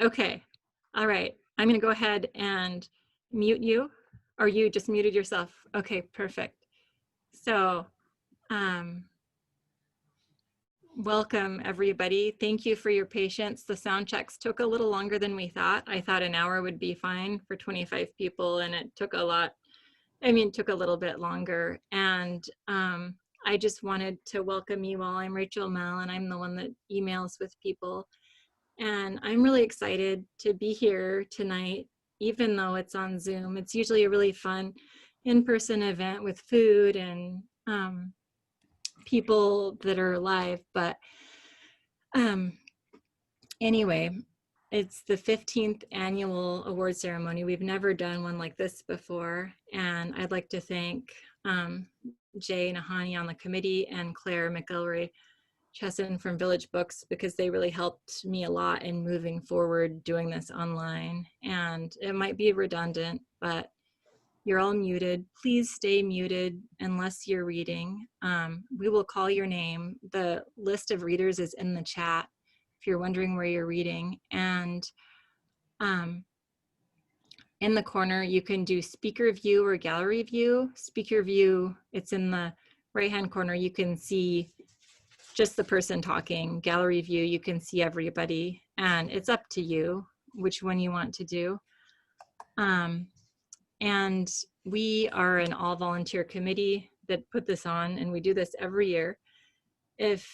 Okay. All right. I'm going to go ahead and mute you, or you just muted yourself. Okay, perfect. So, welcome everybody. Thank you for your patience. The sound checks took a little longer than we thought. I thought an hour would be fine for 25 people, and it took a lot. I mean, it took a little bit longer. And I just wanted to welcome you all. I'm Rachel Mel, and I'm the one that emails with people. And I'm really excited to be here tonight, even though it's on Zoom. It's usually a really fun in-person event with food and people that are live. But anyway, it's the 15th annual award ceremony. We've never done one like this before. And I'd like to thank Jay Nahani on the committee and Claire McElroy Chesson from Village Books, because they really helped me a lot in moving forward doing this online. And it might be redundant, but you're all muted. Please stay muted unless you're reading. We will call your name. The list of readers is in the chat if you're wondering where you're reading. And in the corner, you can do speaker view or gallery view. Speaker view, it's in the right-hand corner. You can see just the person talking. Gallery view, you can see everybody, and it's up to you which one you want to do. And we are an all-volunteer committee that put this on, and we do this every year. If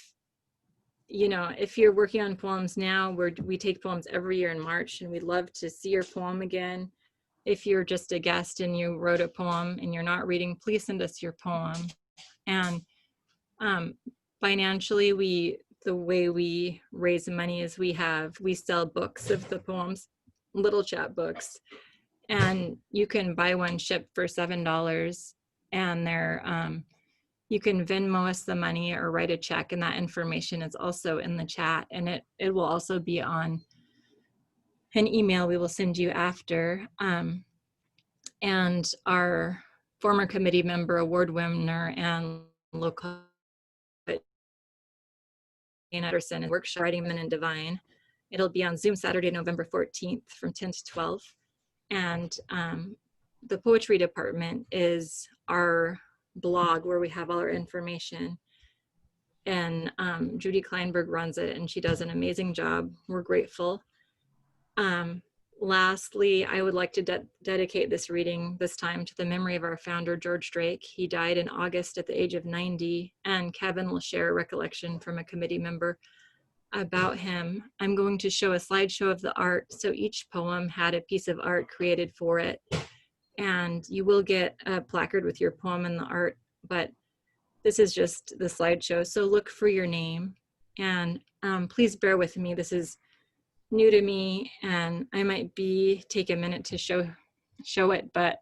you're working on poems now, we take poems every year in March, and we'd love to see your poem again. If you're just a guest and you wrote a poem and you're not reading, please send us your poem. And financially, the way we raise money is we sell books of the poems, little chapbooks, and you can buy one shipped for $7, and you can Venmo us the money or write a check, and that information is also in the chat, and it will also be on an email we will send you after. And our former committee member, award winner, and local Anderson and workshop Writing Men and Divine. It'll be on Zoom Saturday, November 14th from 10 to 12. And the poetry department is our blog where we have all our information. And Judy Kleinberg runs it, and she does an amazing job. We're grateful. Lastly, I would like to dedicate this reading this time to the memory of our founder, George Drake. He died in August at the age of 90, and Kevin will share a recollection from a committee member about him. I'm going to show a slideshow of the art, so each poem had a piece of art created for it, and you will get a placard with your poem and the art, but this is just the slideshow, so look for your name. And please bear with me, this is new to me, and I might take a minute to show it, but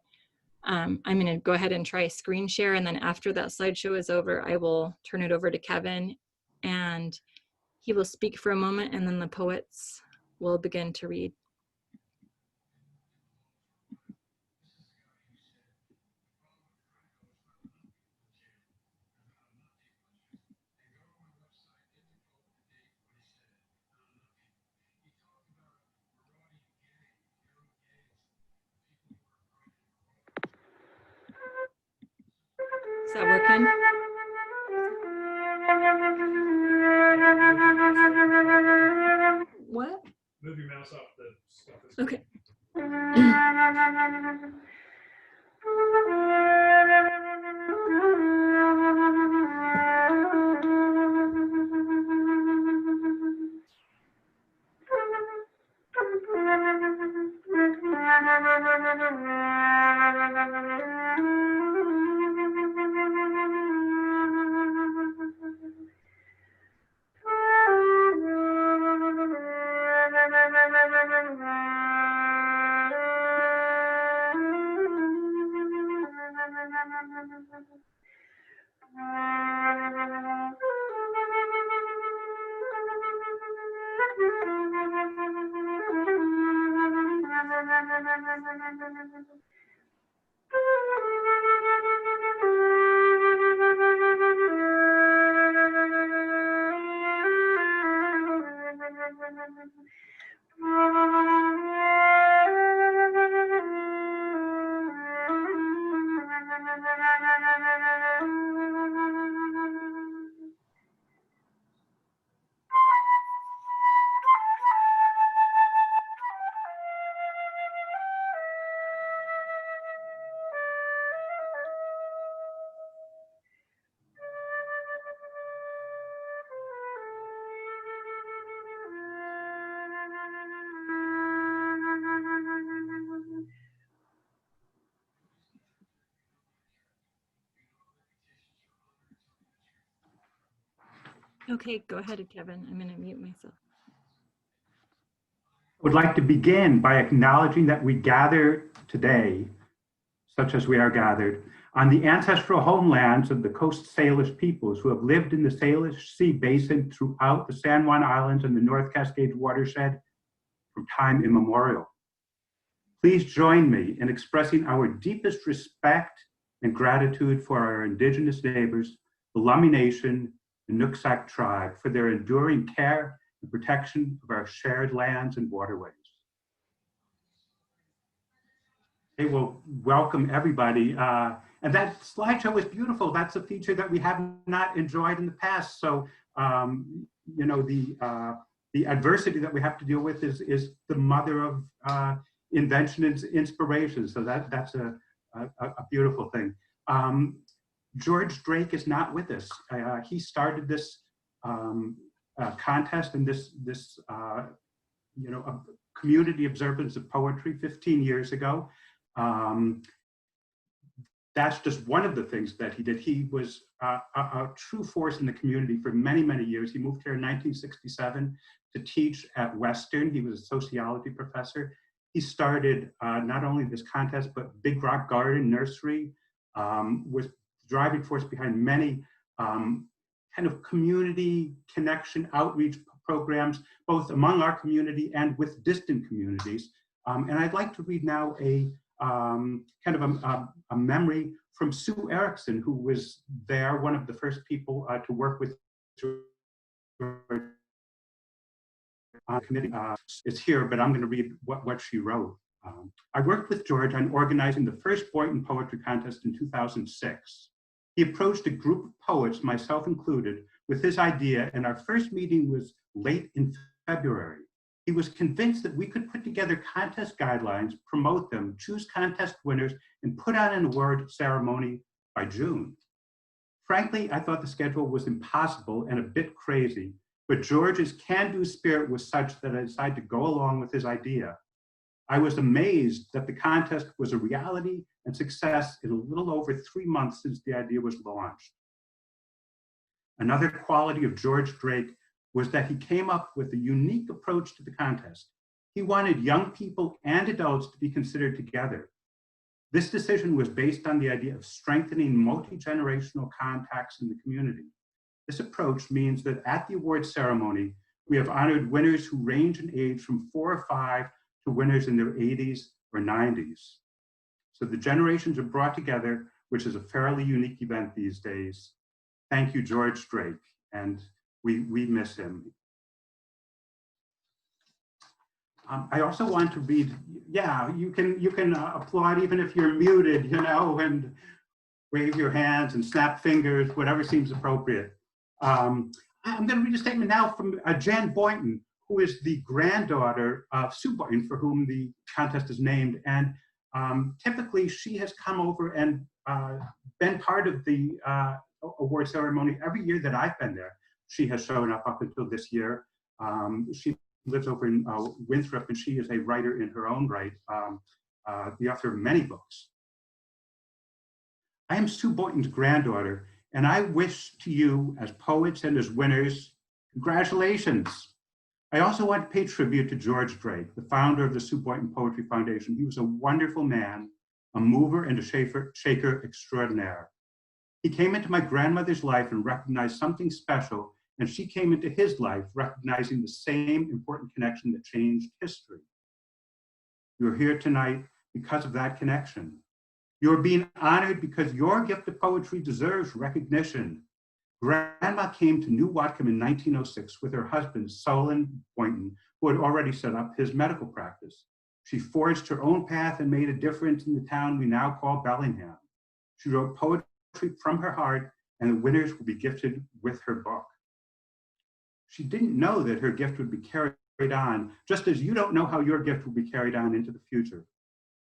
I'm going to go ahead and try screen share, and then after that slideshow is over, I will turn it over to Kevin, and he will speak for a moment, and then the poets will begin to read. Is that working? What? Move your mouse up the stuff. Okay. Okay, go ahead, Kevin. I'm going to mute myself. I would like to begin by acknowledging that we gather today, such as we are gathered, on the ancestral homelands of the Coast Salish peoples who have lived in the Salish Sea Basin throughout the San Juan Islands and the North Cascades watershed from time immemorial. Please join me in expressing our deepest respect and gratitude for our Indigenous neighbors, the Lummi Nation and Nooksack tribe, for their enduring care and protection of our shared lands and waterways. Okay, well, welcome everybody. And that slideshow was beautiful. That's a feature that we have not enjoyed in the past. So, you know, the adversity that we have to deal with is the mother of invention and inspiration. So that's a beautiful thing. George Drake is not with us. He started this contest and this you know, a community observance of poetry 15 years ago. That's just one of the things that he did. He was a true force in the community for many, many years. He moved here in 1967 to teach at Western. He was a sociology professor. He started not only this contest, but Big Rock Garden Nursery, was the driving force behind many kind of community connection outreach programs, both among our community and with distant communities. And I'd like to read now a kind of a memory from Sue Erickson, who was there, one of the first people to work with committee. It's here, but I'm going to read what she wrote. I worked with George on organizing the first Boynton Poetry Contest in 2006. He approached a group of poets, myself included, with his idea, and our first meeting was late in February. He was convinced that we could put together contest guidelines, promote them, choose contest winners, and put on an award ceremony by June. Frankly, I thought the schedule was impossible and a bit crazy, but George's can-do spirit was such that I decided to go along with his idea. I was amazed that the contest was a reality and success in a little over 3 months since the idea was launched. Another quality of George Drake was that he came up with a unique approach to the contest. He wanted young people and adults to be considered together. This decision was based on the idea of strengthening multi-generational contacts in the community. This approach means that at the award ceremony, we have honored winners who range in age from 4 or 5 to winners in their 80s or 90s. So the generations are brought together, which is a fairly unique event these days. Thank you, George Drake, and we miss him. I also want to read, yeah, you can applaud even if you're muted, you know, and wave your hands and snap fingers, whatever seems appropriate. I'm going to read a statement now from Jan Boynton, who is the granddaughter of Sue Boynton, for whom the contest is named. And typically she has come over and been part of the award ceremony every year that I've been there. She has shown up until this year. She lives over in Winthrop, and she is a writer in her own right, the author of many books. I am Sue Boynton's granddaughter, and I wish to you, as poets and as winners, congratulations. I also want to pay tribute to George Drake, the founder of the Sue Boynton Poetry Foundation. He was a wonderful man, a mover and a shaker extraordinaire. He came into my grandmother's life and recognized something special, and she came into his life recognizing the same important connection that changed history. You're here tonight because of that connection. You're being honored because your gift of poetry deserves recognition. Grandma came to New Whatcom in 1906 with her husband, Solon Boynton, who had already set up his medical practice. She forged her own path and made a difference in the town we now call Bellingham. She wrote poetry from her heart, and the winners will be gifted with her book. She didn't know that her gift would be carried on, just as you don't know how your gift will be carried on into the future.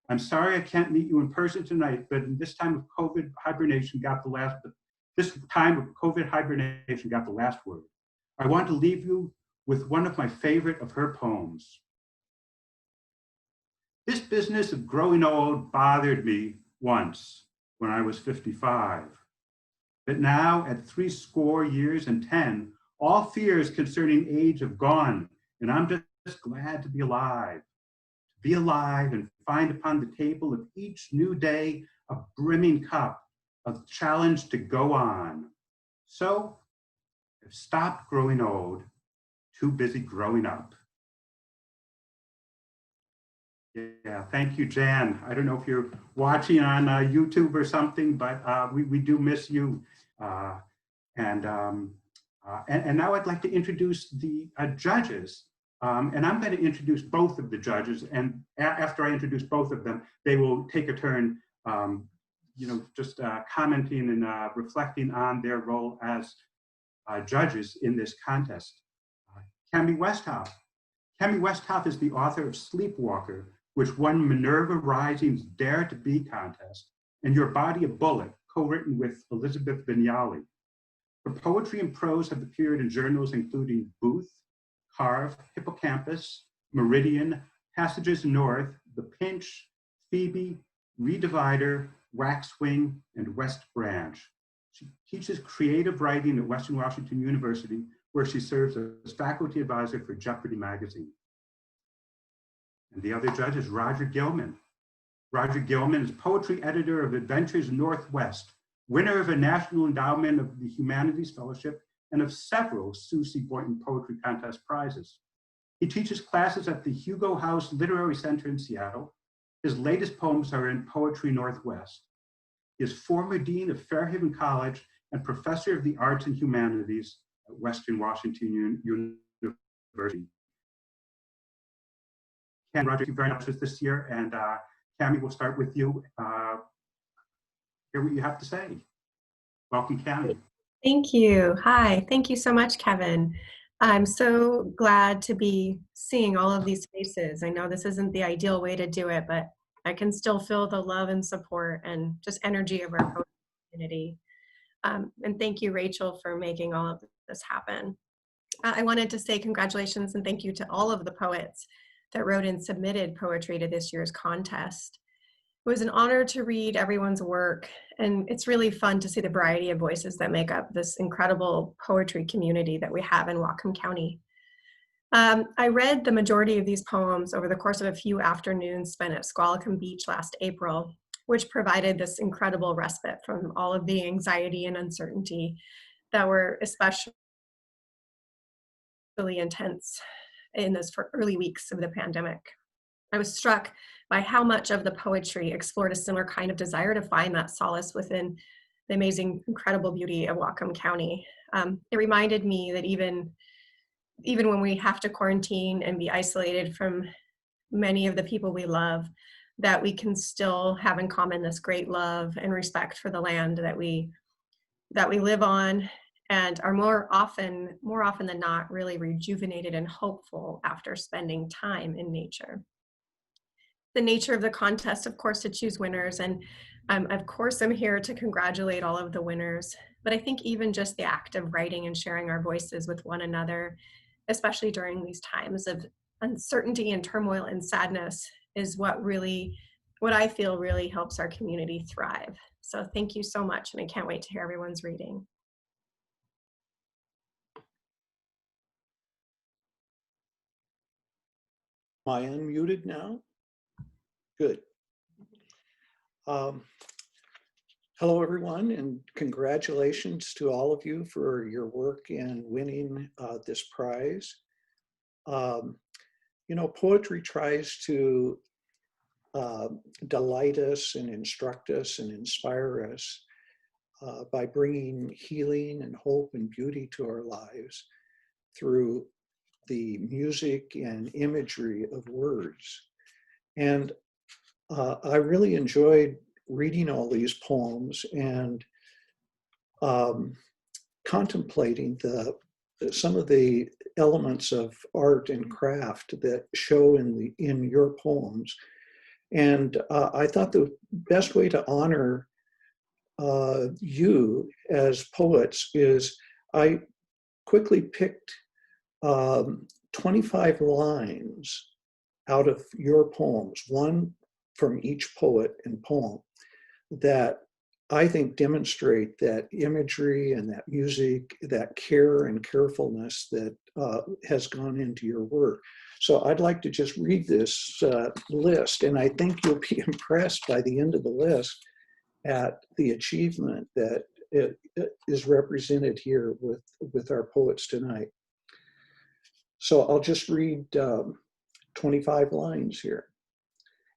I'm sorry I can't meet you in person tonight, but in this time of COVID hibernation got the last word. I want to leave you with one of my favorite of her poems. This business of growing old bothered me once when I was 55. But now at 70 years and 10, All fears concerning age have gone, and I'm just glad to be alive. To be alive and find upon the table of each new day a brimming cup of challenge to go on. So I've stopped growing old, too busy growing up. Yeah, thank you, Jan. I don't know if you're watching on YouTube or something, but we do miss you. And now I'd like to introduce the judges. And I'm going to introduce both of the judges. And after I introduce both of them, they will take a turn, just commenting and reflecting on their role as judges in this contest. Cami Westhoff. Cami Westhoff is the author of Sleepwalker, which won Minerva Rising's Dare to Be contest, and Your Body a Bullet, co-written with Elizabeth Vignali. Her poetry and prose have appeared in journals including Booth, Carve, Hippocampus, Meridian, Passages North, The Pinch, Phoebe, Redivider, Waxwing, and West Branch. She teaches creative writing at Western Washington University, where she serves as faculty advisor for Jeopardy magazine. And the other judge is Roger Gilman. Roger Gilman is poetry editor of Adventures Northwest, winner of a National Endowment of the Humanities Fellowship and of several Sue C. Boynton Poetry Contest prizes. He teaches classes at the Hugo House Literary Center in Seattle. His latest poems are in Poetry Northwest. He is former dean of Fairhaven College and professor of the arts and humanities at Western Washington University. Ken, Roger, thank you very much this year, and Cami, we'll start with you. Hear what you have to say. Welcome, Cami. Thank you. Hi, thank you so much, Kevin. I'm so glad to be seeing all of these faces. I know this isn't the ideal way to do it, but I can still feel the love and support and just energy of our poetry community. And thank you, Rachel, for making all of this happen. I wanted to say congratulations and thank you to all of the poets that wrote and submitted poetry to this year's contest. It was an honor to read everyone's work, and it's really fun to see the variety of voices that make up this incredible poetry community that we have in Whatcom County. I read the majority of these poems over the course of a few afternoons spent at Squalicum Beach last April, which provided this incredible respite from all of the anxiety and uncertainty that were especially intense in those early weeks of the pandemic. I was struck by how much of the poetry explored a similar kind of desire to find that solace within the amazing, incredible beauty of Whatcom County. It reminded me that even when we have to quarantine and be isolated from many of the people we love, that we can still have in common this great love and respect for the land that we live on, and are more often than not really rejuvenated and hopeful after spending time in nature. The nature of the contest, of course, to choose winners, and of course I'm here to congratulate all of the winners, but I think even just the act of writing and sharing our voices with one another, especially during these times of uncertainty and turmoil and sadness, is what I feel really helps our community thrive. So thank you so much, and I can't wait to hear everyone's reading. Am I unmuted now? Good. Hello, everyone, and congratulations to all of you for your work in winning this prize. Poetry tries to delight us and instruct us and inspire us by bringing healing and hope and beauty to our lives through the music and imagery of words. And I really enjoyed reading all these poems and contemplating some of the elements of art and craft that show in your poems. And I thought the best way to honor you as poets is I quickly picked 25 lines out of your poems, one from each poet and poem, that I think, demonstrate that imagery and that music, that care and carefulness that has gone into your work. So I'd like to just read this list, and I think you'll be impressed by the end of the list at the achievement that it is represented here with our poets tonight. So I'll just read 25 lines here,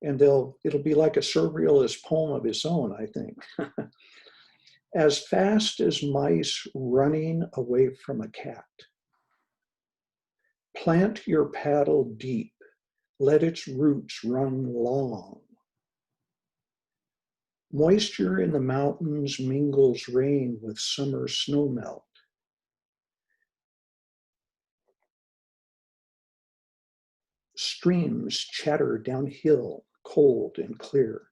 and it'll be like a surrealist poem of its own, I think. As fast as mice running away from a cat. Plant your paddle deep, let its roots run long. Moisture in the mountains mingles rain with summer snowmelt. Streams chatter downhill, cold and clear.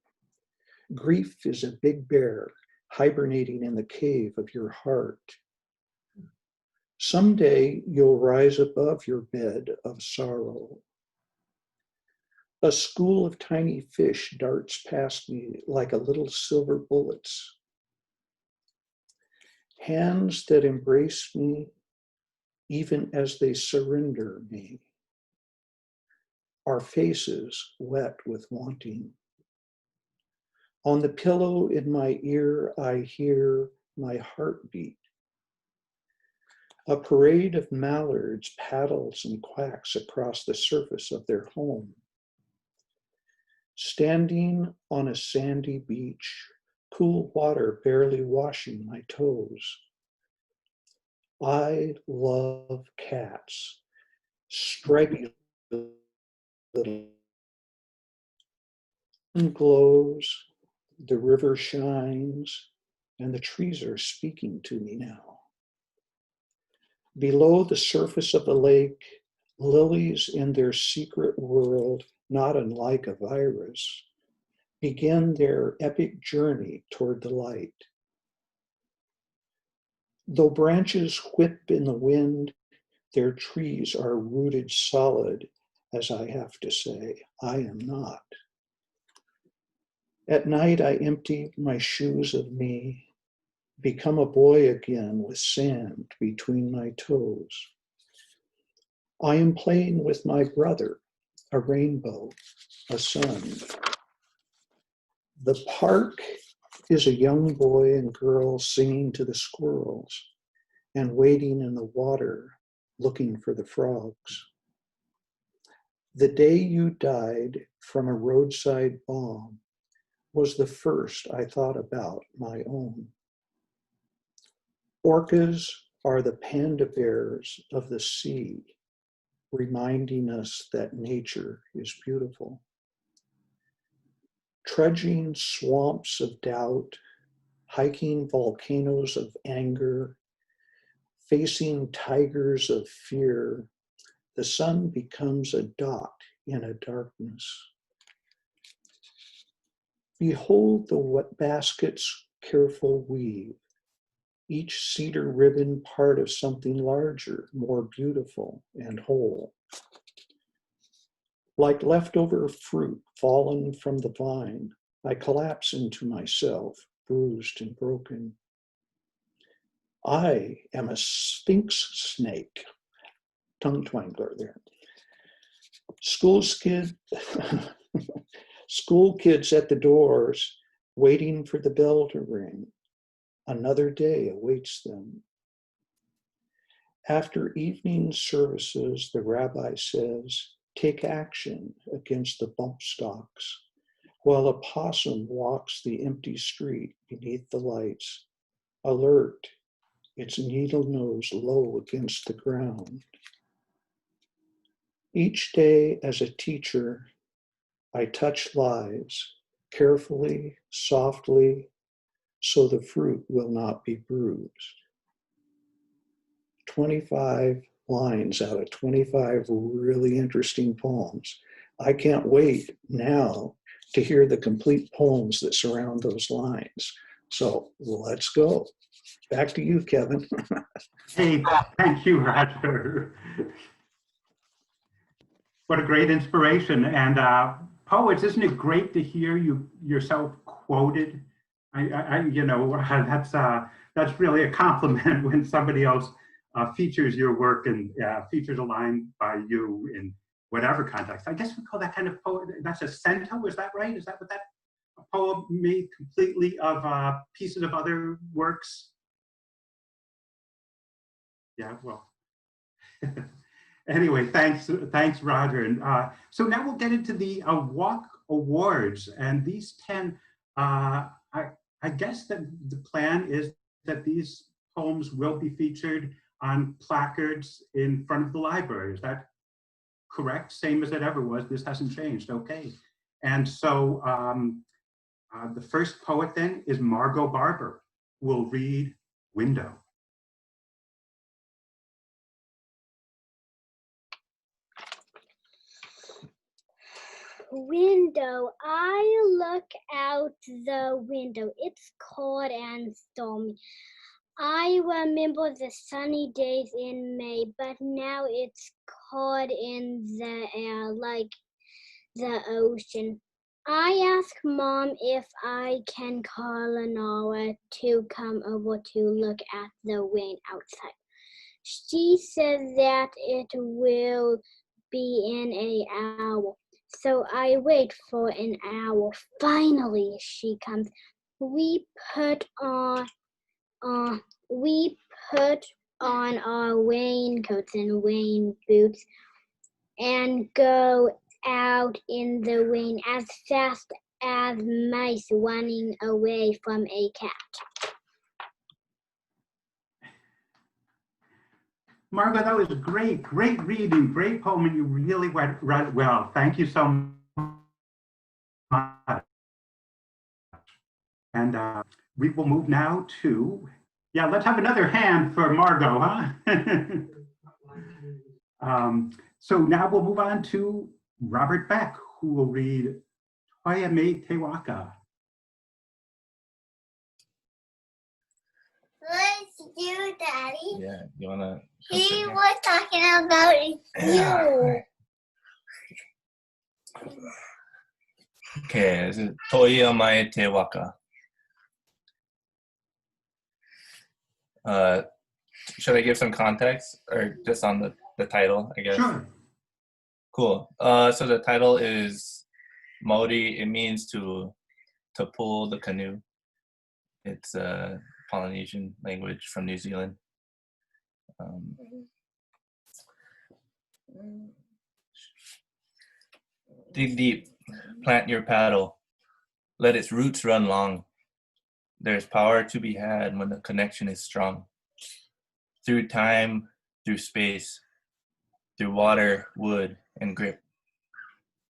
Grief is a big bear hibernating in the cave of your heart. Someday you'll rise above your bed of sorrow. A school of tiny fish darts past me like a little silver bullets. Hands that embrace me even as they surrender me. Our faces wet with wanting. On the pillow in my ear, I hear my heartbeat. A parade of mallards paddles and quacks across the surface of their home. Standing on a sandy beach, cool water barely washing my toes. I love cats, stripy little. Sun glows, the river shines, and the trees are speaking to me now. Below the surface of the lake, lilies in their secret world, not unlike a virus, begin their epic journey toward the light. Though branches whip in the wind, their trees are rooted solid, as I have to say, I am not. At night, I empty my shoes of me, become a boy again with sand between my toes. I am playing with my brother, a rainbow, a sun. The park is a young boy and girl singing to the squirrels and wading in the water, looking for the frogs. The day you died from a roadside bomb was the first I thought about my own. Orcas are the panda bears of the sea, reminding us that nature is beautiful. Trudging swamps of doubt, hiking volcanoes of anger, facing tigers of fear, the sun becomes a dot in a darkness. Behold the wet basket's careful weave, each cedar ribbon part of something larger, more beautiful and whole. Like leftover fruit fallen from the vine, I collapse into myself, bruised and broken. I am a sphinx snake. Tongue twangler there. School kids at the doors, waiting for the bell to ring. Another day awaits them. After evening services, the rabbi says, take action against the bump stocks, while a possum walks the empty street beneath the lights, alert, its needle nose low against the ground. Each day as a teacher, I touch lives carefully, softly, so the fruit will not be bruised. 25 lines out of 25 really interesting poems. I can't wait now to hear the complete poems that surround those lines. So let's go. Back to you, Kevin. Hey, thank you, Roger. What a great inspiration. And poets, isn't it great to hear you yourself quoted You know, that's really a compliment when somebody else features your work and features a line by you in whatever context. I guess we call that kind of poem. That's a cento. Is that right? Is that what that a poem made completely of pieces of other works? Yeah. Well. Anyway, thanks, Roger. And so now we'll get into the Walk Awards, and these 10. I guess that the plan is that these poems will be featured on placards in front of the library. Is that correct? Same as it ever was. This hasn't changed. Okay. And so the first poet then is Margot Barber, who will read Window. Window. I look out the window. It's cold and stormy. I remember the sunny days in May, but now it's cold in the air like the ocean. I ask Mom if I can call Lenora to come over to look at the rain outside. She says that it will be in an hour. So I wait for an hour. Finally, she comes. We put on our raincoats and rain boots and go out in the rain as fast as mice running away from a cat. Margot, that was great reading, great poem, and you really read it well. Thank you so much. And we will move now to, let's have another hand for Margot, huh? So now we'll move on to Robert Beck, who will read Toya Me Te Waka. Let's do, Daddy. Yeah, you wanna? He was talking about you. Okay, this is Toya Mai Te Waka. Should I give some context or just on the title, I guess? Sure. Cool. So the title is Maori. It means to pull the canoe. It's a Polynesian language from New Zealand. Dig deep, plant your paddle, let its roots run long. There's power to be had when the connection is strong. Through time, through space, through water, wood, and grip.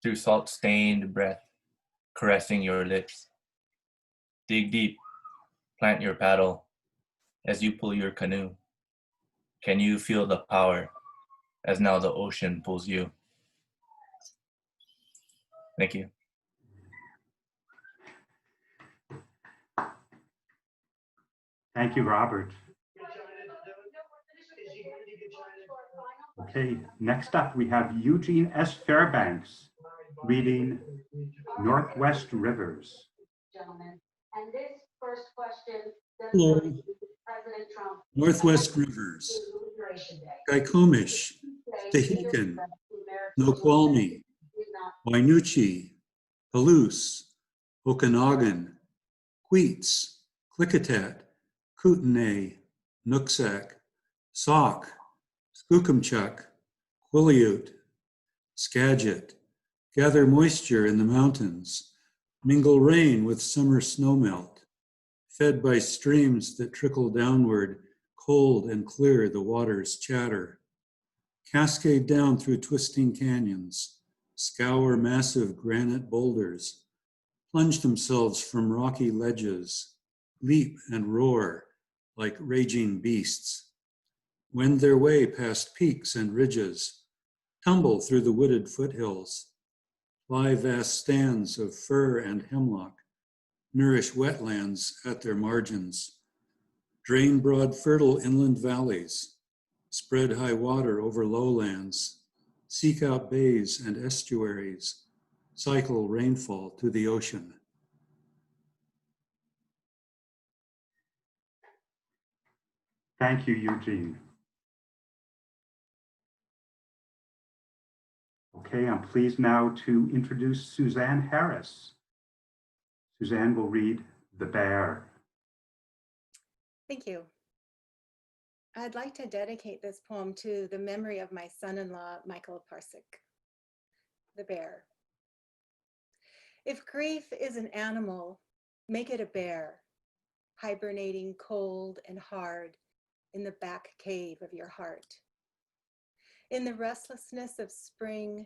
Through salt-stained breath, caressing your lips. Dig deep, plant your paddle, as you pull your canoe. Can you feel the power, as now the ocean pulls you? Thank you. Thank you, Robert. Okay, next up we have Eugene S. Fairbanks reading Northwest Rivers. Gentlemen, and this first question Hello. Northwest Rivers, Kaikomish, Tehikan, Noqualmie, Wainuchi, Palouse, Okanagan, Queets, Klickitat, Kootenay, Nooksack, Sauk, Skookumchuck, Quileute, Skagit, gather moisture in the mountains, mingle rain with summer snowmelt, fed by streams that trickle downward, cold and clear the waters chatter, cascade down through twisting canyons, scour massive granite boulders, plunge themselves from rocky ledges, leap and roar like raging beasts, wend their way past peaks and ridges, tumble through the wooded foothills, fly vast stands of fir and hemlock, nourish wetlands at their margins, drain broad fertile inland valleys, spread high water over lowlands, seek out bays and estuaries, cycle rainfall to the ocean. Thank you, Eugene. Okay, I'm pleased now to introduce Suzanne Harris. Suzanne will read The Bear. Thank you. I'd like to dedicate this poem to the memory of my son-in-law, Michael Parsik. The Bear. If grief is an animal, make it a bear, hibernating cold and hard in the back cave of your heart. In the restlessness of spring,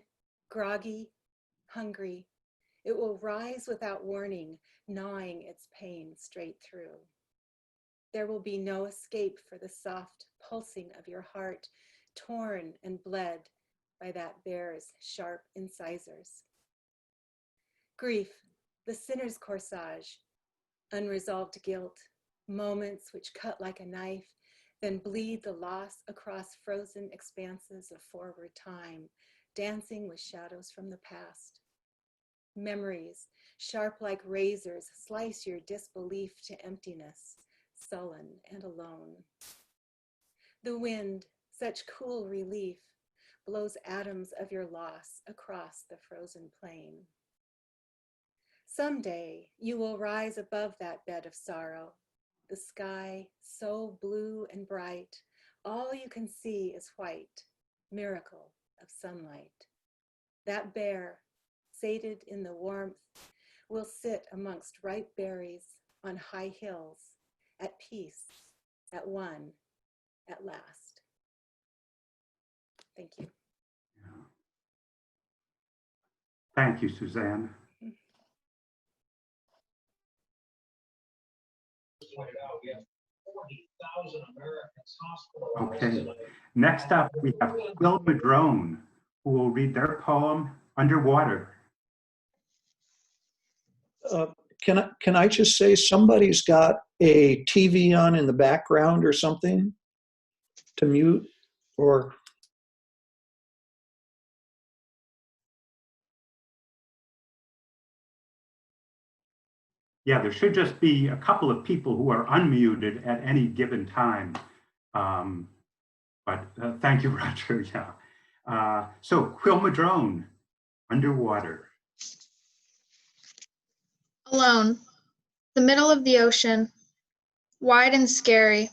groggy, hungry, it will rise without warning, gnawing its pain straight through. There will be no escape for the soft pulsing of your heart, torn and bled by that bear's sharp incisors. Grief, the sinner's corsage, unresolved guilt, moments which cut like a knife, then bleed the loss across frozen expanses of forward time, dancing with shadows from the past. Memories, sharp like razors, slice your disbelief to emptiness, sullen and alone. The wind, such cool relief, blows atoms of your loss across the frozen plain. Someday you will rise above that bed of sorrow, the sky so blue and bright, all you can see is white, miracle of sunlight. That bear, sated in the warmth, will sit amongst ripe berries on high hills, at peace, at one, at last. Thank you. Yeah. Thank you, Suzanne. Okay, next up we have Quill Madrone, who will read their poem, Underwater. Can I just say somebody's got a TV on in the background or something to mute or? Yeah, there should just be a couple of people who are unmuted at any given time. But thank you, Roger. Yeah. So Quill Madrone, Underwater. Alone, the middle of the ocean, wide and scary.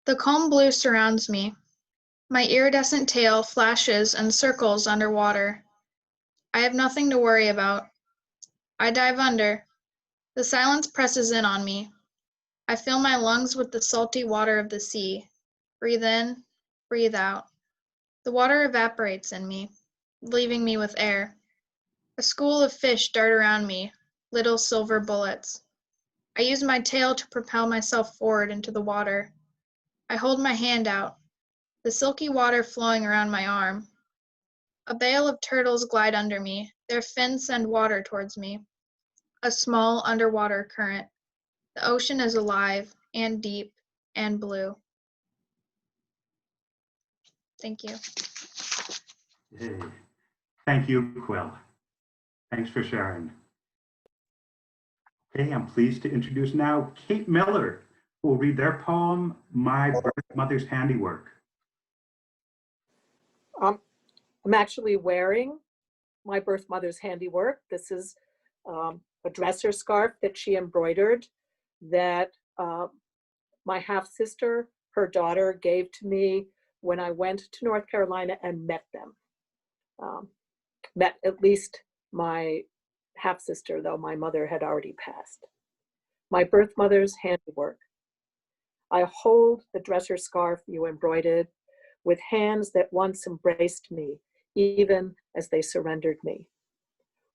The calm blue surrounds me. My iridescent tail flashes and circles underwater. I have nothing to worry about. I dive under. The silence presses in on me. I fill my lungs with the salty water of the sea. Breathe in, breathe out. The water evaporates in me, leaving me with air. A school of fish dart around me, little silver bullets. I use my tail to propel myself forward into the water. I hold my hand out, the silky water flowing around my arm. A bale of turtles glide under me, their fins send water towards me. A small underwater current. The ocean is alive and deep and blue. Thank you. Hey. Thank you, Quill. Thanks for sharing. Okay, I'm pleased to introduce now Kate Miller, who will read their poem, My Birth Mother's Handiwork. I'm actually wearing my birth mother's handiwork. This is a dresser scarf that she embroidered that my half-sister, her daughter, gave to me when I went to North Carolina and met them. Met at least my half-sister, though my mother had already passed. My birth mother's handiwork. I hold the dresser scarf you embroidered with hands that once embraced me, even as they surrendered me.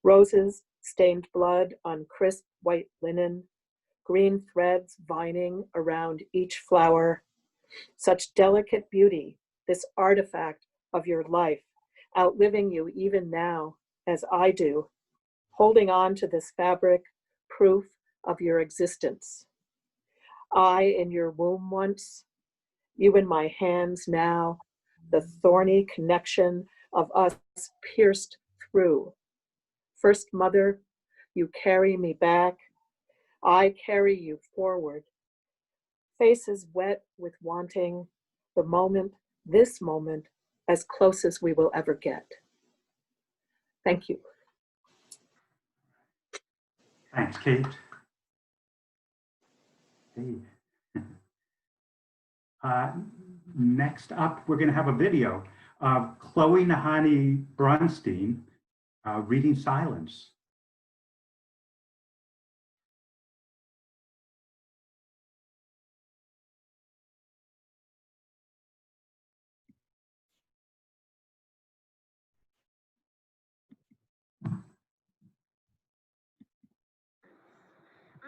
Roses stained blood on crisp white linen, green threads vining around each flower. Such delicate beauty, this artifact of your life, outliving you even now, as I do, holding on to this fabric, proof of your existence. I in your womb once, you in my hands now, the thorny connection of us pierced through. First mother, you carry me back, I carry you forward. faces wet with wanting, the moment, this moment, as close as we will ever get. Thank you. Thanks, Kate. Hey. Next up, we're going to have a video of Chloe Nahani Bronstein reading Silence.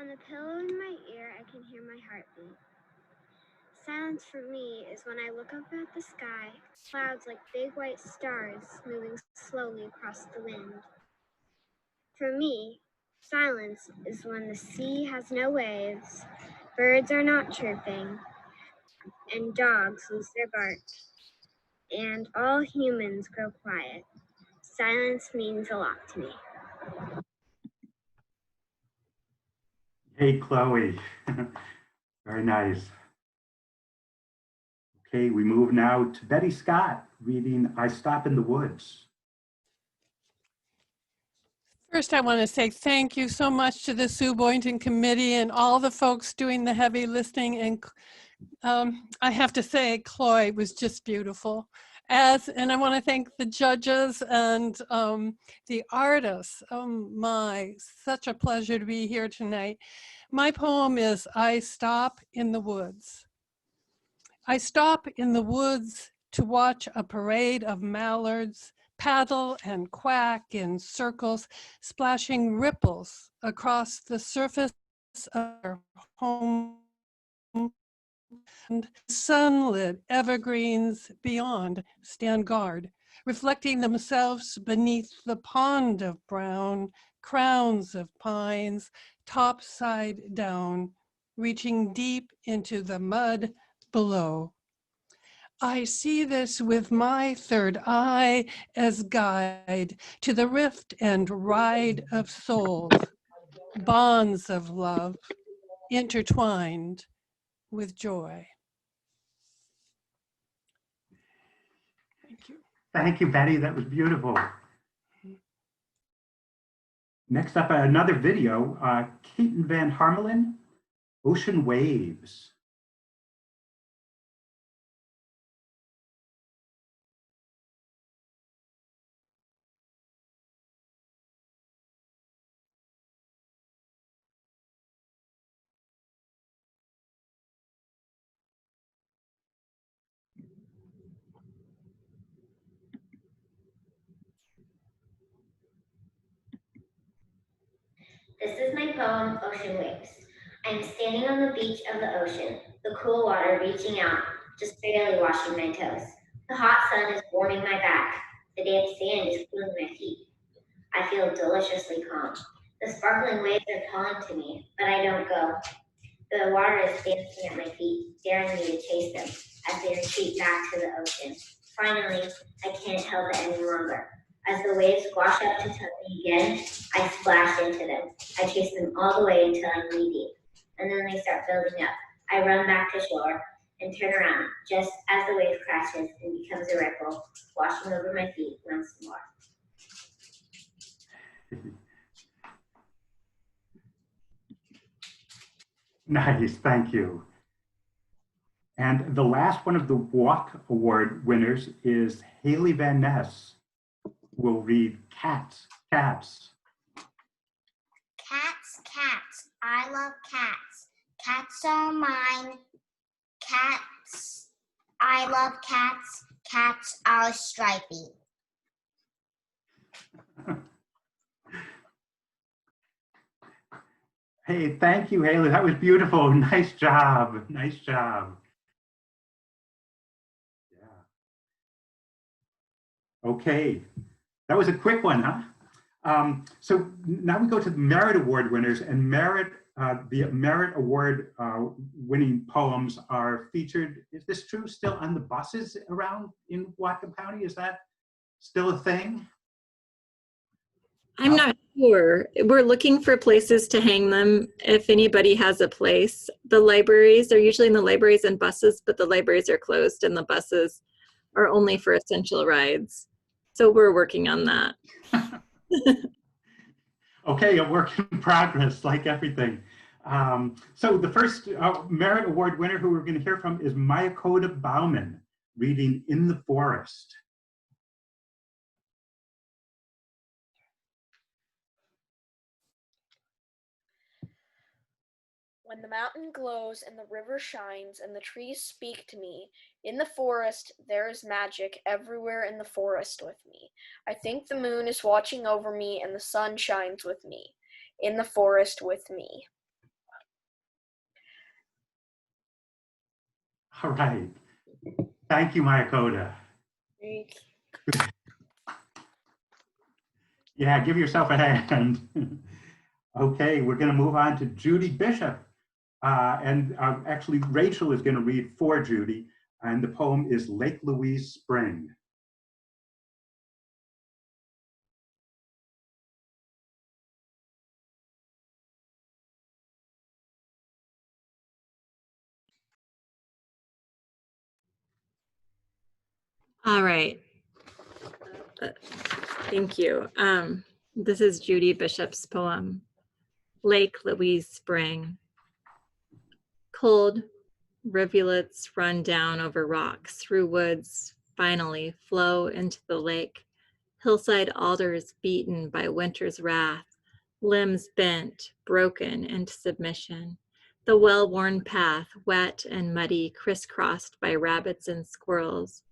On the pillow in my ear, I can hear my heartbeat. Silence for me is when I look up at the sky, clouds like big white stars moving slowly across the wind. For me, silence is when the sea has no waves, birds are not chirping, and dogs lose their bark, and all humans grow quiet. Silence means a lot to me. Hey, Chloe. Very nice. Okay, we move now to Betty Scott reading I Stop in the Woods. First, I want to say thank you so much to the Sue Boynton Committee and all the folks doing the heavy lifting. And I have to say, Chloe was just beautiful. And I want to thank the judges and the artists. Oh my, such a pleasure to be here tonight. My poem is I Stop in the Woods. I stop in the woods to watch a parade of mallards paddle and quack in circles, splashing ripples across the surface of their home, and sunlit evergreens beyond stand guard, reflecting themselves beneath the pond of brown, crowns of pines, topside down, reaching deep into the mud below. I see this with my third eye as guide to the rift and ride of souls, bonds of love intertwined with joy. Thank you. Thank you, Betty. That was beautiful. Next up, another video, Keaton Van Harmelen, Ocean Waves. This is my poem, Ocean Waves. I'm standing on the beach of the ocean, the cool water reaching out, just barely washing my toes. The hot sun is warming my back. The damp sand is cooling my feet. I feel deliciously calm. The sparkling waves are calling to me, but I don't go. The water is dancing at my feet, daring me to chase them as they retreat back to the ocean. Finally, I can't help it any longer. As the waves wash up to touch me again, I splash into them. I chase them all the way until I'm knee deep, and then they start building up. I run back to shore and turn around just as the wave crashes and becomes a ripple, washing over my feet once more. Nice, thank you. And the last one of the Walk Award winners is Haley Van Ness, who will read Cats, Cats. Cats, cats, I love cats. Cats are mine. Cats, I love cats. Cats are stripy. Hey, thank you, Haley. That was beautiful. Nice job. Nice job. Yeah. Okay. That was a quick one, huh? So now we go to the Merit Award winners, and the Merit Award winning poems are featured, is this true, still on the buses around in Whatcom County? Is that still a thing? I'm not Sure. We're looking for places to hang them. If anybody has a place, the libraries are usually in the libraries and buses, but the libraries are closed and the buses are only for essential rides. So we're working on that. Okay, a work in progress, like everything. So the first Merit Award winner who we're going to hear from is Mayakoda Bauman, reading In the Forest. When the mountain glows and the river shines and the trees speak to me, in the forest there is magic everywhere in the forest with me. I think the moon is watching over me and the sun shines with me, in the forest with me. All right. Thank you, Mayakoda. Great. Yeah, give yourself a hand. Okay, we're going to move on to Judy Bishop. Actually, Rachel is going to read for Judy, and the poem is Lake Louise Spring. All right. Thank you. This is Judy Bishop's poem, Lake Louise Spring. Cold rivulets run down over rocks, through woods, finally flow into the lake. Hillside alders beaten by winter's wrath, limbs bent, broken into submission. The well-worn path, wet and muddy, crisscrossed by rabbits and squirrels.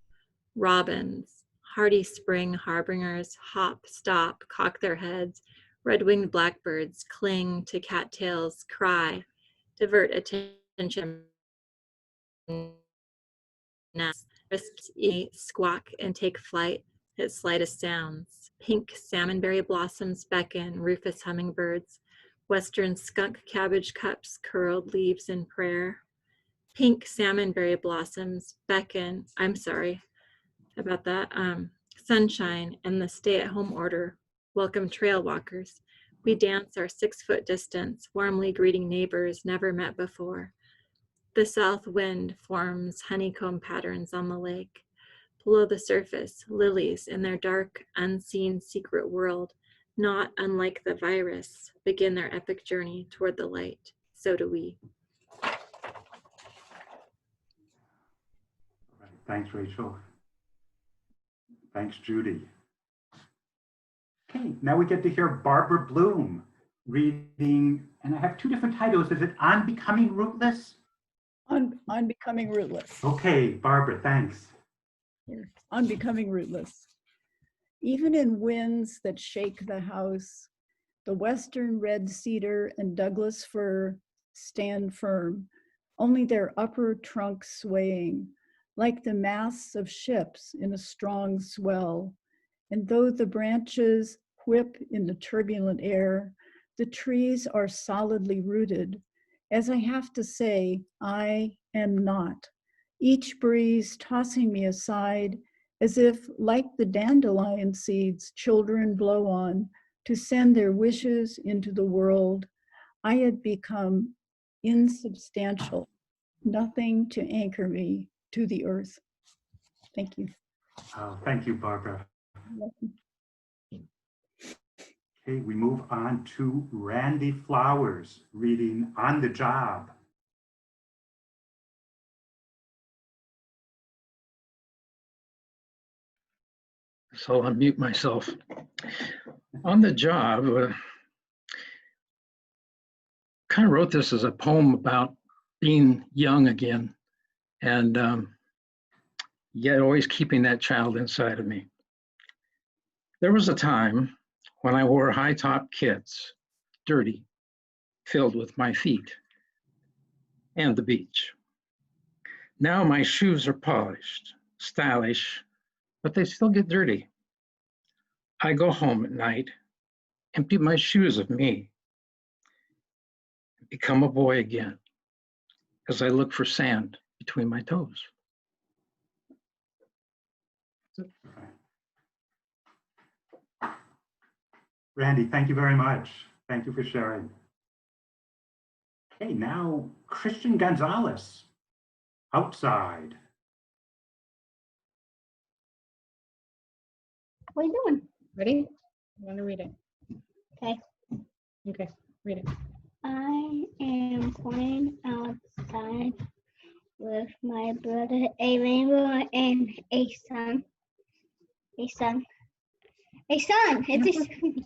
Robins, hardy spring harbingers, hop, stop, cock their heads. Red-winged blackbirds cling to cattails, cry, divert attention. Squawk and take flight at slightest sounds. Pink salmonberry blossoms beckon, rufous hummingbirds. Western skunk cabbage cups curled leaves in prayer. Pink salmonberry blossoms beckon, I'm sorry about that, sunshine and the stay-at-home order. Welcome trail walkers. We dance our 6-foot distance, warmly greeting neighbors never met before. The south wind forms honeycomb patterns on the lake. Below the surface, lilies in their dark, unseen secret world, not unlike the virus, begin their epic journey toward the light. So do we. Thanks, Rachel. Thanks, Judy. Okay, now we get to hear Barbara Bloom reading, and I have 2 different titles. Is it On Becoming Rootless? On Becoming Rootless. Okay, Barbara, thanks. Here. On Becoming Rootless. Even in winds that shake the house, the western red cedar and Douglas fir stand firm, only their upper trunks swaying, like the masts of ships in a strong swell. And though the branches whip in the turbulent air, the trees are solidly rooted. As I have to say, I am not. Each breeze tossing me aside, as if, like the dandelion seeds children blow on to send their wishes into the world, I had become insubstantial, nothing to anchor me to the earth. Thank you. Oh, thank you, Barbara. Okay, we move on to Randy Flowers reading On the Job. So I'll unmute myself. On the Job, kind of wrote this as a poem about being young again, and yet always keeping that child inside of me. There was a time when I wore high-top kits, dirty, filled with my feet and the beach. Now my shoes are polished, stylish, but they still get dirty. I go home at night, empty my shoes of me, become a boy again, as I look for sand between my toes. Randy, thank you very much. Thank you for sharing. Okay, now Christian Gonzalez, Outside. What are you doing? Ready? I want to read it. Okay. Okay, read it. I am playing outside with my brother, a rainbow, and a sun. A sun. A sun! It's a, am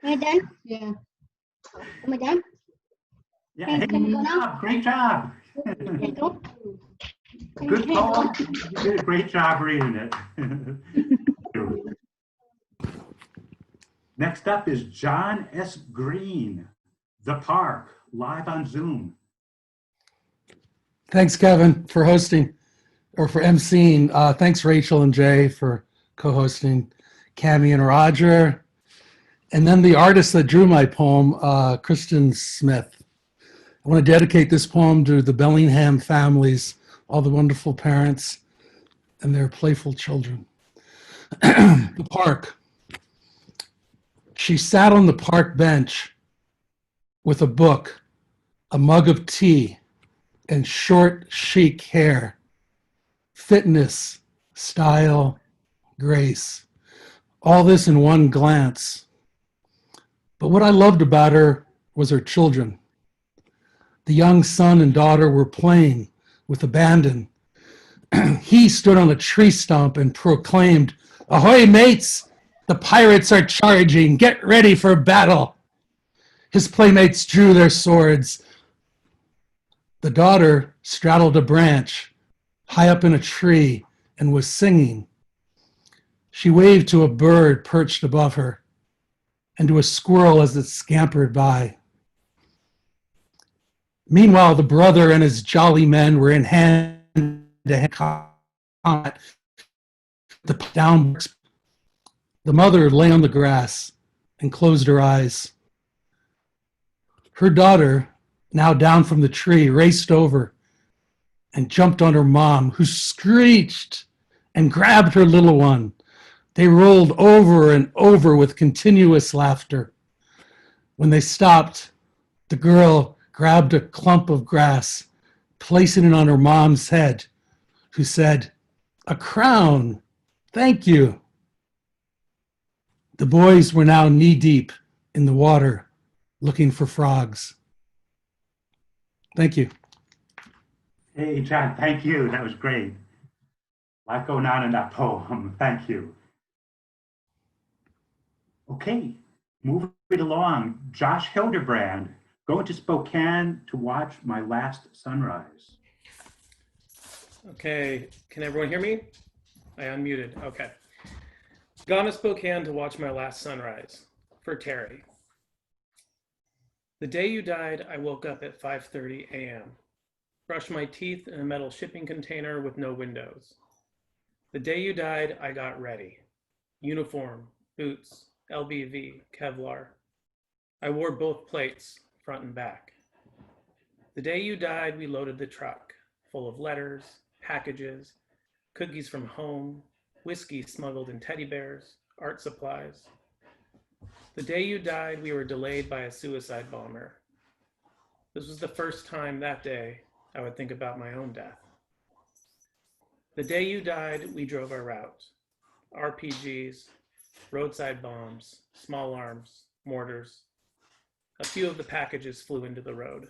I done? Yeah. Am I done? Yeah, Can I go now? great job. Can I go? Good poem. You did a great job reading it. Next up is John S. Green, The Park, live on Zoom. Thanks, Kevin, for hosting or for emceeing. Thanks, Rachel and Jay, for co-hosting, Cammie and Roger. And then the artist that drew my poem, Kristen Smith. I want to dedicate this poem to the Bellingham families, all the wonderful parents and their playful children. The park. She sat on the park bench with a book, a mug of tea, and short, chic hair. Fitness, style, grace. All this in one glance. But what I loved about her was her children. The young son and daughter were playing with abandon. He stood on a tree stump and proclaimed, "Ahoy, mates! The pirates are charging! Get ready for battle!" His playmates drew their swords. The daughter straddled a branch high up in a tree and was singing. She waved to a bird perched above her and to a squirrel as it scampered by. Meanwhile, the brother and his jolly men were in hand-to-hand combat. The mother lay on the grass and closed her eyes. Her daughter, now down from the tree, raced over and jumped on her mom, who screeched and grabbed her little one. They rolled over and over with continuous laughter. When they stopped, the girl grabbed a clump of grass, placing it on her mom's head, who said, "A crown, thank you." The boys were now knee-deep in the water, looking for frogs. Thank you. Hey, John, thank you. That was great. A lot going on in that poem. Thank you. Okay, moving along. Josh Hildebrand, going to Spokane to watch my last sunrise. Okay, can everyone hear me? I unmuted, okay. Gone to Spokane to watch my last sunrise, for Terry. The day you died, I woke up at 5:30 a.m., brushed my teeth in a metal shipping container with no windows. The day you died, I got ready. Uniform, boots, LBV, Kevlar. I wore both plates, front and back. The day you died, we loaded the truck, full of letters, packages, cookies from home, whiskey smuggled in teddy bears, art supplies. The day you died, we were delayed by a suicide bomber. This was the first time that day I would think about my own death. The day you died, we drove our route. RPGs, roadside bombs, small arms, mortars. A few of the packages flew into the road.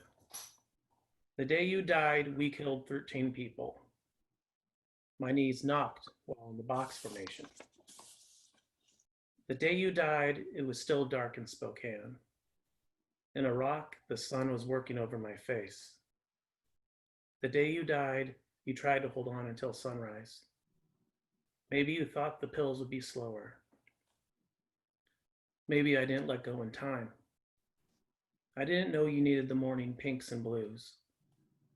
The day you died, we killed 13 people. My knees knocked while in the box formation. The day you died, it was still dark in Spokane. In Iraq, the sun was working over my face. The day you died, you tried to hold on until sunrise. Maybe you thought the pills would be slower. Maybe I didn't let go in time. I didn't know you needed the morning pinks and blues.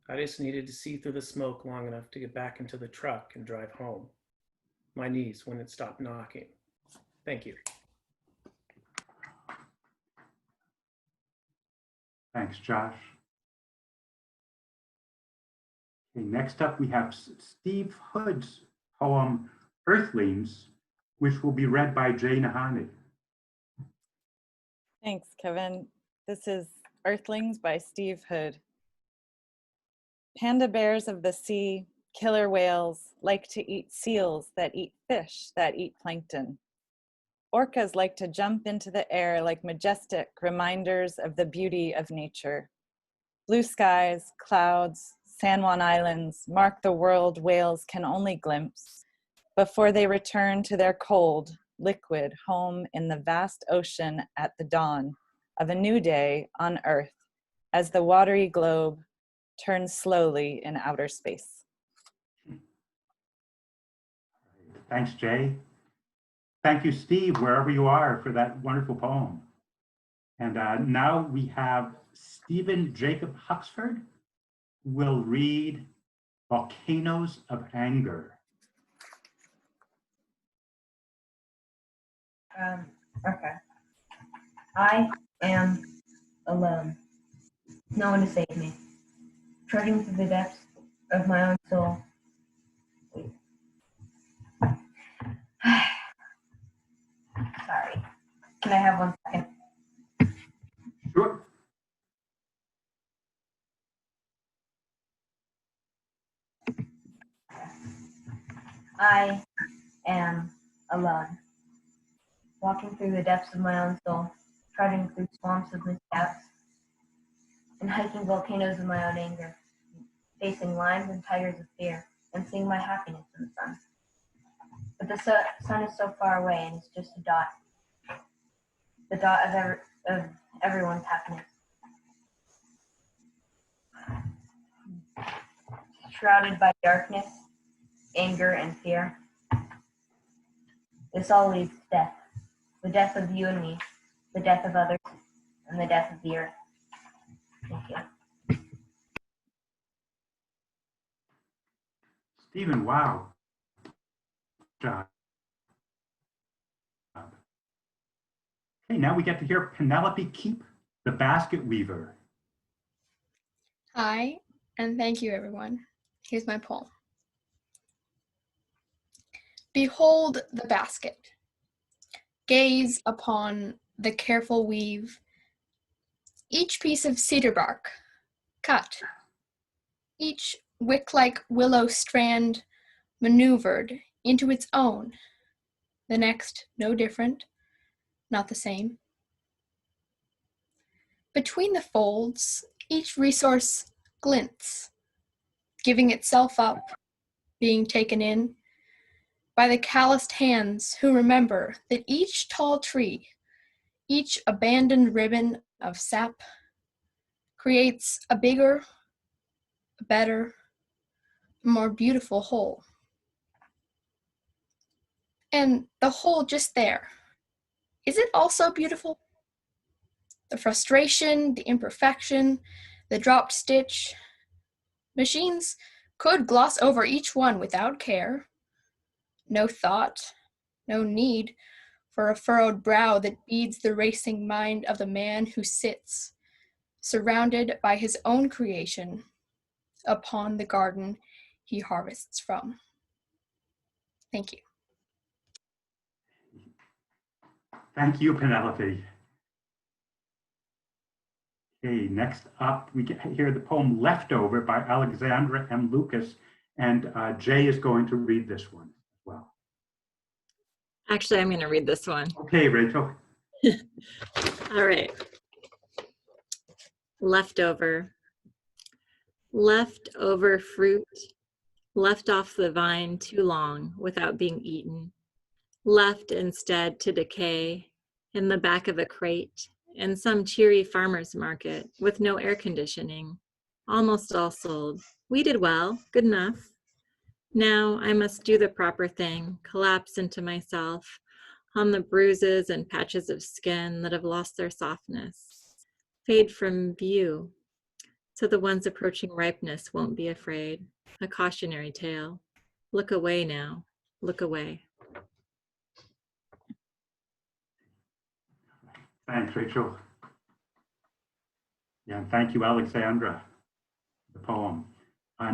I just needed to see through the smoke long enough to get back into the truck and drive home. My knees wouldn't stop knocking. Thank you. Thanks, Josh. Okay, next up we have Steve Hood's poem, Earthlings, which will be read by Jay Nahani. Thanks, Kevin. This is Earthlings by Steve Hood. Panda bears of the sea, killer whales, like to eat seals that eat fish that eat plankton. Orcas like to jump into the air like majestic reminders of the beauty of nature. Blue skies, clouds, San Juan Islands mark the world whales can only glimpse before they return to their cold, liquid home in the vast ocean at the dawn of a new day on Earth as the watery globe turns slowly in outer space. Thanks, Jay. Thank you, Steve, wherever you are, for that wonderful poem. And now we have Stephen Jacob Huxford, who will read Volcanoes of Anger. Okay. I am alone. No one to save me. Trudging through the depths of my own soul. Sorry. Can I have 1 second? Sure. I am alone. Walking through the depths of my own soul, trudging through swamps of mishaps, and hiking volcanoes of my own anger, facing lions and tigers of fear, and seeing my happiness in the sun. But the sun is so far away, and it's just a dot. The dot of everyone's happiness. Shrouded by darkness, anger, and fear. This all leads to death. The death of you and me, the death of others, and the death of the earth. Thank you. Stephen, wow. Good job. Okay, now we get to hear Penelope Keep, the basket weaver. Hi, and thank you, everyone. Here's my poem. Behold the basket. Gaze upon the careful weave. Each piece of cedar bark, cut. Each wick-like willow strand maneuvered into its own. The next no different, not the same. Between the folds, each resource glints, giving itself up, being taken in by the calloused hands who remember that each tall tree, each abandoned ribbon of sap, creates a bigger, a better, a more beautiful whole. And the whole just there, is it also beautiful? The frustration, the imperfection, the dropped stitch. Machines could gloss over each one without care. No thought, no need for a furrowed brow that beads the racing mind of the man who sits, surrounded by his own creation, upon the garden he harvests from. Thank you. Thank you, Penelope. Okay, next up, we get hear the poem Leftover by Alexandra M. Lucas, and Jay is going to read this one as well. Actually, I'm going to read this one. Okay, Rachel. All right. Leftover. Leftover fruit, left off the vine too long without being eaten, left instead to decay in the back of a crate in some cheery farmer's market with no air conditioning. Almost all sold. We did well, good enough. Now I must do the proper thing, collapse into myself on the bruises and patches of skin that have lost their softness, fade from view, so the ones approaching ripeness won't be afraid. A cautionary tale. Look away now, look away. Thanks, Rachel. Yeah, and thank you, Alexandra, for the poem.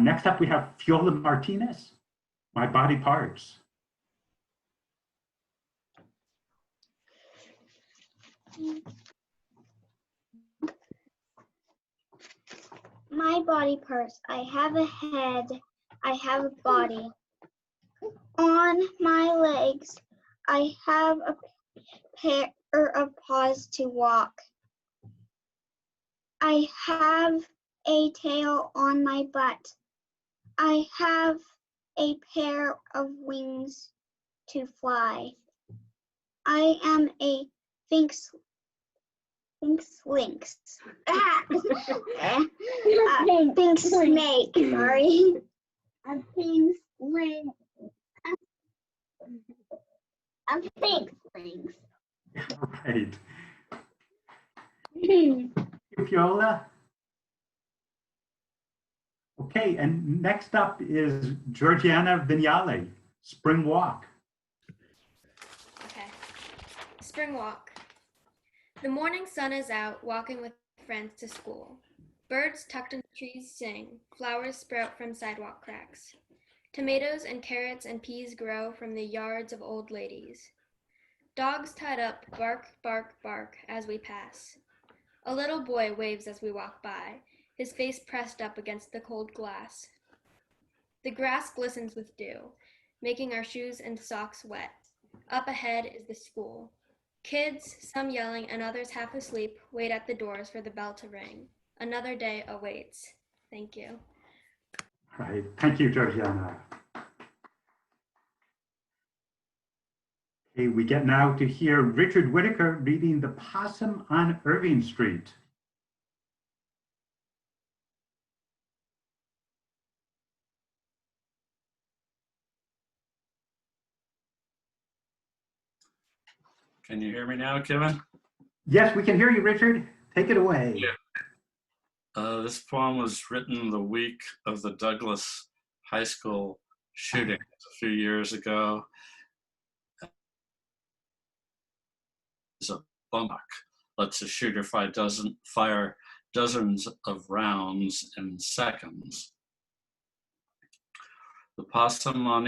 Next up, we have Fiola Martinez, My Body Parts. my body parts. I have a head. I have a body. On my legs, I have a pair of paws to walk. I have a tail on my butt. I have a pair of wings to fly. I am a Sphinx lynx. Sphinx snake, sorry. A Sphinx lynx. A Sphinx lynx. Right. Thank you, Fiola. Okay, and next up is Georgiana Vignale, Spring Walk. Okay. Spring walk. The morning sun is out, walking with friends to school. Birds tucked in the trees sing, flowers sprout from sidewalk cracks. Tomatoes and carrots and peas grow from the yards of old ladies. Dogs tied up bark, bark, bark as we pass. A little boy waves as we walk by, his face pressed up against the cold glass. The grass glistens with dew, making our shoes and socks wet. Up ahead is the school. Kids, some yelling and others half asleep, wait at the doors for the bell to ring. Another day awaits. Thank you. Right. Thank you, Georgiana. Okay, we get now to hear Richard Whitaker reading The Possum on Irving Street. Can you hear me now, Kevin? Yes, we can hear you, Richard. Take it away. Yeah. This poem was written the week of the Douglas High School shooting a few years ago. It's a bumbuck. Lets a shooter fire dozens of rounds in seconds. The possum on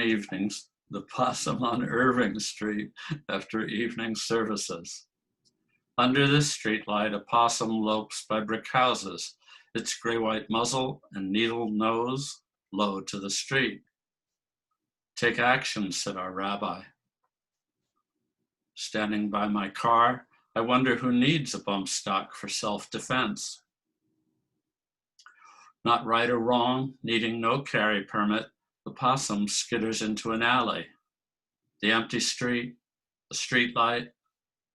Irving Street after evening services. Under this streetlight, a possum lopes by brick houses, its gray-white muzzle and needle nose low to the street. Take action, said our rabbi. Standing by my car, I wonder who needs a bump stock for self-defense. Not right or wrong, needing no carry permit, the possum skitters into an alley. The empty street, the street light,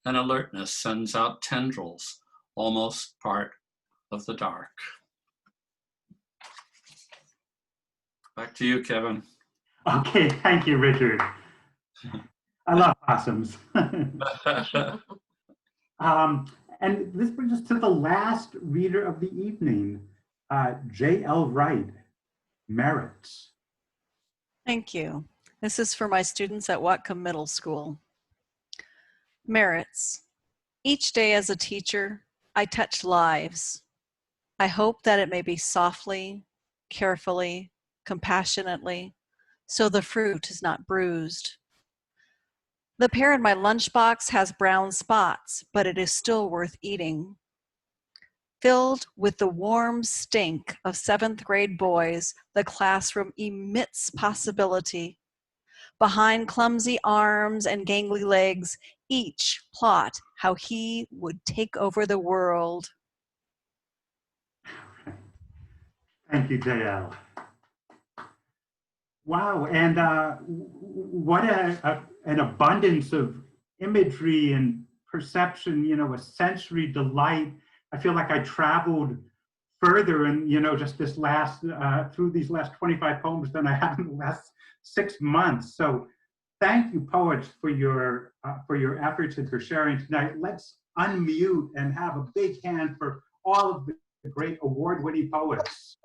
and alertness sends out tendrils, almost part of the dark. Back to you, Kevin. Okay, thank you, Richard. I love possums. And this brings us to the last reader of the evening, J.L. Wright, Merits. Thank you. This is for my students at Whatcom Middle School. Merits. Each day as a teacher, I touch lives. I hope that it may be softly, carefully, compassionately, so the fruit is not bruised. The pear in my lunchbox has brown spots, but it is still worth eating. Filled with the warm stink of 7th grade boys, the classroom emits possibility. Behind clumsy arms and gangly legs, each plot how he would take over the world. Thank you, JL. Wow, and what an abundance of imagery and perception, you know, a sensory delight. I feel like I traveled further and, you know, just this last, through these last 25 poems than I have in the last 6 months. So thank you, poets, for your efforts and for sharing tonight. Let's unmute and have a big hand for all of the great award-winning poets.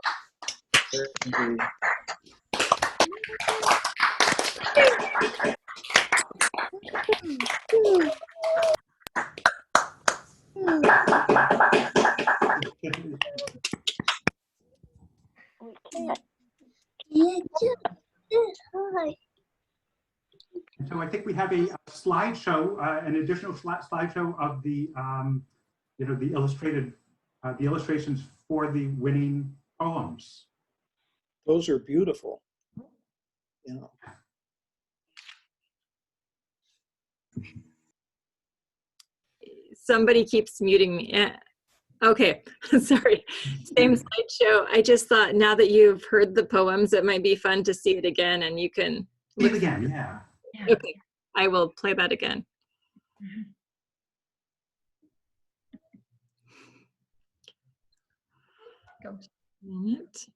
And so I think we have a slideshow, an additional slideshow of the, you know, the illustrations for the winning poems. Those are beautiful. You know. Somebody keeps muting me. Okay, sorry. Same slideshow. I just thought now that you've heard the poems, it might be fun to see it again, and you can look again. Yeah. Okay, I will play that again. Go. Minute.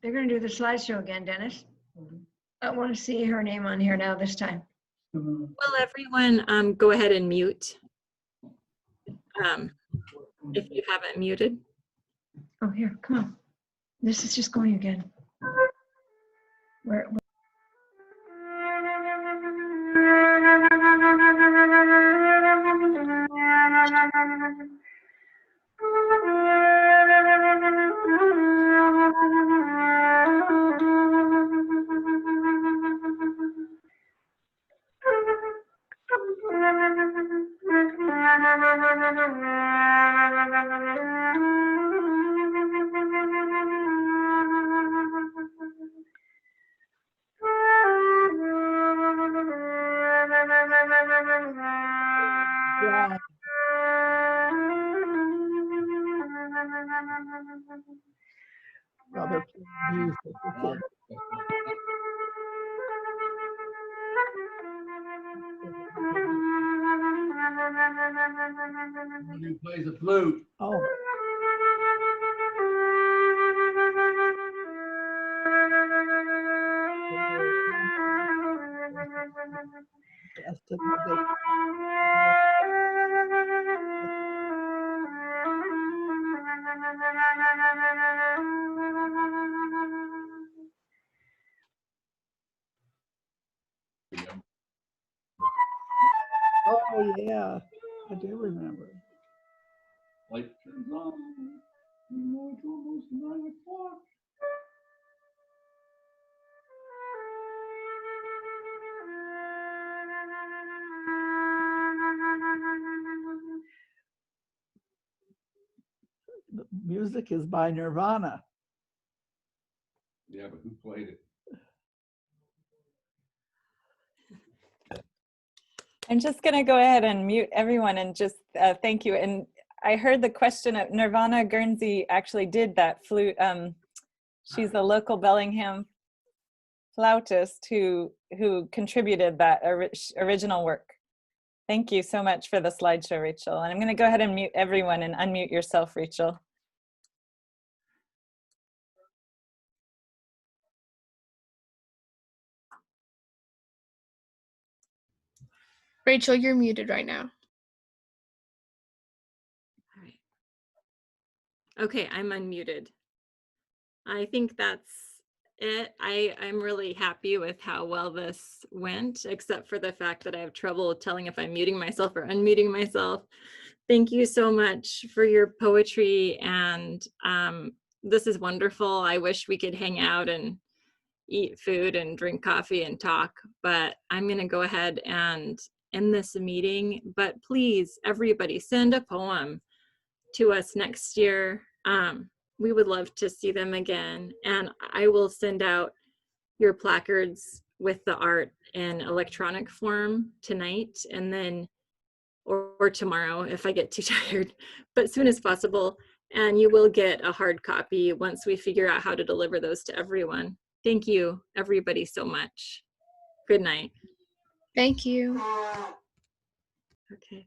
They're going to do the slideshow again, Dennis. I want to see her name on here now this time. Will everyone go ahead and mute if you haven't muted? Oh, here, come on. This is just going again. Where Yeah. Well, they're playing music. Okay. He plays the flute. Oh. Oh yeah, I do remember. Light turns on. You know it's almost 9 o'clock. The music is by Nirvana. Yeah, but who played it? I'm just going to go ahead and mute everyone and just thank you. And I heard the question of Nirvana Guernsey actually did that flute. She's a local Bellingham flautist who contributed that original work. Thank you so much for the slideshow, Rachel. And I'm going to go ahead and mute everyone and unmute yourself, Rachel. Rachel, you're muted right now. All right. Okay, I'm unmuted. I think that's it. I'm really happy with how well this went, except for the fact that I have trouble telling if I'm muting myself or unmuting myself. Thank you so much for your poetry, and this is wonderful. I wish we could hang out and eat food and drink coffee and talk, but I'm going to go ahead and end this meeting. But please, everybody, send a poem to us next year. We would love to see them again. And I will send out your placards with the art in electronic form tonight, and then or tomorrow if I get too tired, but as soon as possible. And you will get a hard copy once we figure out how to deliver those to everyone. Thank you, everybody, so much. Good night. Thank you. Okay.